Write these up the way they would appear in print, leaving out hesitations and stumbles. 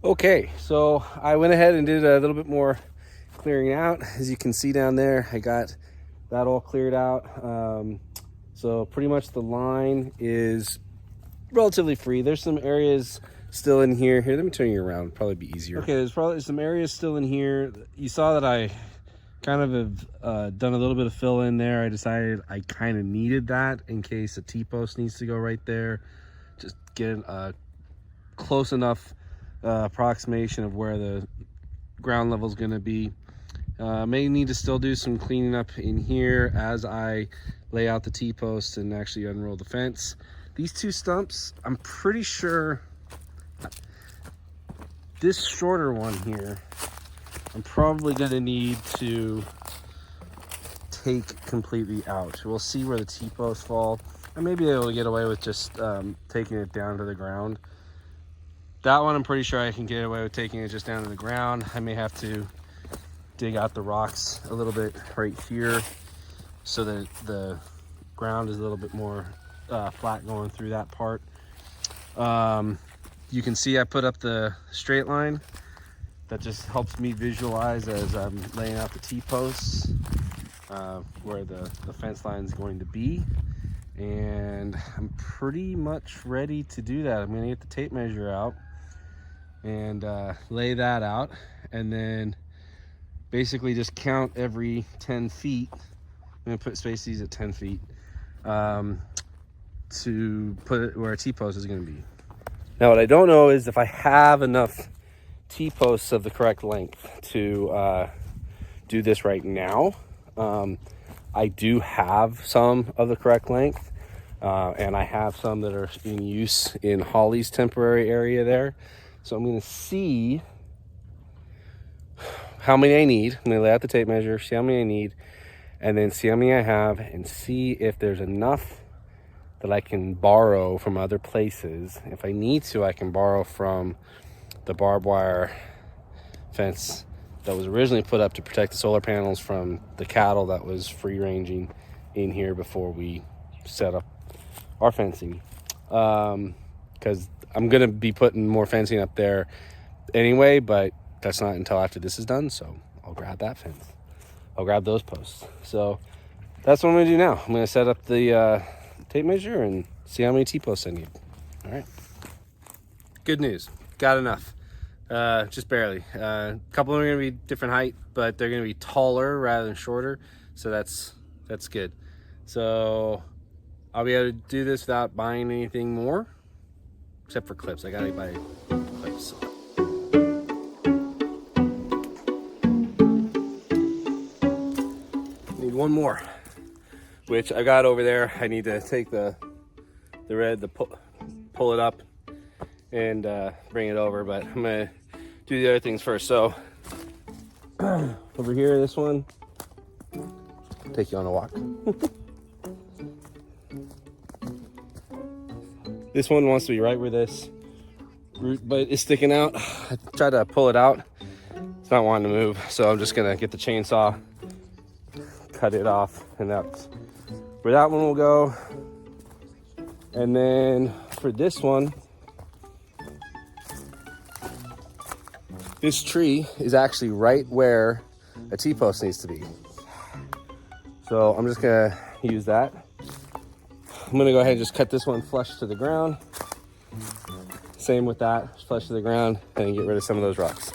Okay, so I went ahead and did a little bit more clearing out. As you can see down there, I got that all cleared out. So pretty much the line is relatively free. There's some areas still in here. Here, let me turn you around, probably be easier. Okay, there's probably some areas still in here. You saw that I kind of have done a little bit of fill in there. I decided I kind of needed that in case a T-post needs to go right there. Just get a close enough approximation of where the ground level is going to be. May need to still do some cleaning up in here as I lay out the T-posts and actually unroll the fence. These two stumps, I'm pretty sure this shorter one here, I'm probably going to need to take completely out. We'll see where the T-posts fall. I may be able to get away with just taking it down to the ground. That one I'm pretty sure I can get away with taking it just down to the ground. I may have to dig out the rocks a little bit right here so that the ground is a little bit more flat going through that part. You can see I put up the straight line. That just helps me visualize as I'm laying out the T-posts where the fence line is going to be. And I'm pretty much ready to do that. I'm gonna get the tape measure out and lay that out, and then basically just count every 10 feet. I'm gonna put spaces at 10 feet to put it where a T-post is gonna be. Now what I don't know is if I have enough T-posts of the correct length to do this right now. I do have some of the correct length, and I have some that are in use in Holly's temporary area there. So I'm going to see how many I need. I'm going to lay out the tape measure, see how many I need, and then see how many I have, and see if there's enough that I can borrow from other places. If I need to, I can borrow from the barbed wire fence that was originally put up to protect the solar panels from the cattle that was free ranging in here before we set up our fencing. Because I'm going to be putting more fencing up there anyway, but that's not until after this is done. So I'll grab that fence. I'll grab those posts. So that's what I'm going to do now. I'm going to set up the tape measure and see how many T-posts I need. All right. Good news. Got enough. Just barely. A couple of them are going to be different height, but they're going to be taller rather than shorter. So that's good. So I'll be able to do this without buying anything more, except for clips. I got to buy clips. Need one more, which I got over there. I need to take the red, pull it up and bring it over, but I'm gonna do the other things first. So over here, this one, take you on a walk. This one wants to be right where this root but is sticking out. I tried to pull it out, it's not wanting to move, so I'm just gonna get the chainsaw, cut it off, and that's where that one will go. And then for this one, this tree is actually right where a T-post needs to be. So I'm just gonna use that. I'm gonna go ahead and just cut this one flush to the ground. Same with that, flush to the ground, and get rid of some of those rocks.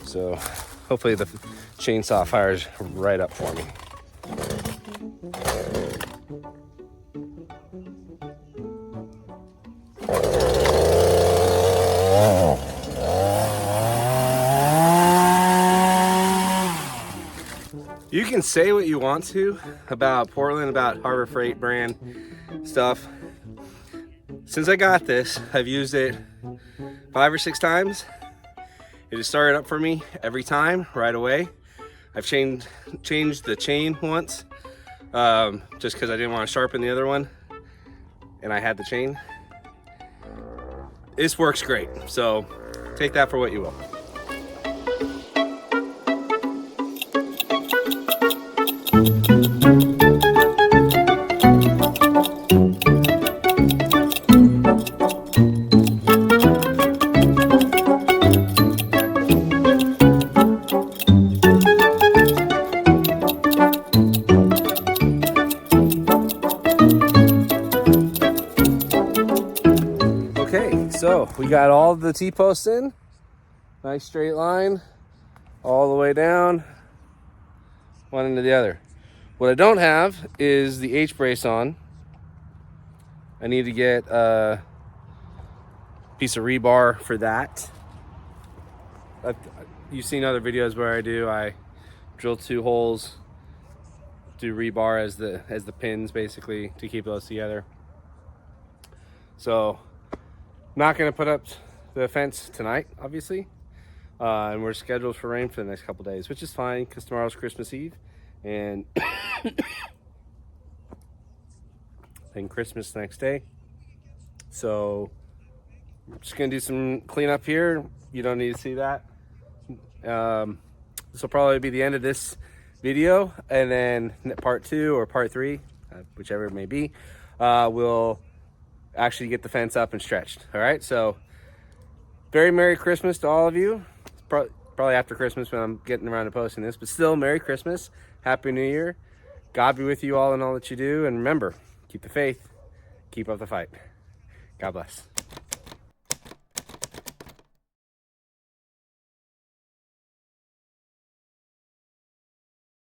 So hopefully the chainsaw fires right up for me. You can say what you want to about Portland, about Harbor Freight brand stuff. Since I got this, I've used it 5 or 6 times. It has started up for me every time, right away. I've changed the chain once, just because I didn't want to sharpen the other one, and I had the chain. This works great, so take that for what you will. So we got all the T-posts in. Nice straight line all the way down, one into the other. What I don't have is the H-brace on. I need to get a piece of rebar for that. You've seen other videos where I drill 2 holes, do rebar as the pins basically to keep those together. So not going to put up the fence tonight, obviously, and we're scheduled for rain for the next couple days, which is fine because tomorrow's Christmas Eve and then Christmas the next day. So I'm just gonna do some cleanup here. You don't need to see that. This will probably be the end of this video, and then part 2 or part 3, whichever it may be, we'll actually get the fence up and stretched. All right, so very Merry Christmas to all of you. It's probably after Christmas when I'm getting around to posting this, but still Merry Christmas, Happy New Year. God be with you all in all that you do, and remember, keep the faith, keep up the fight. God bless.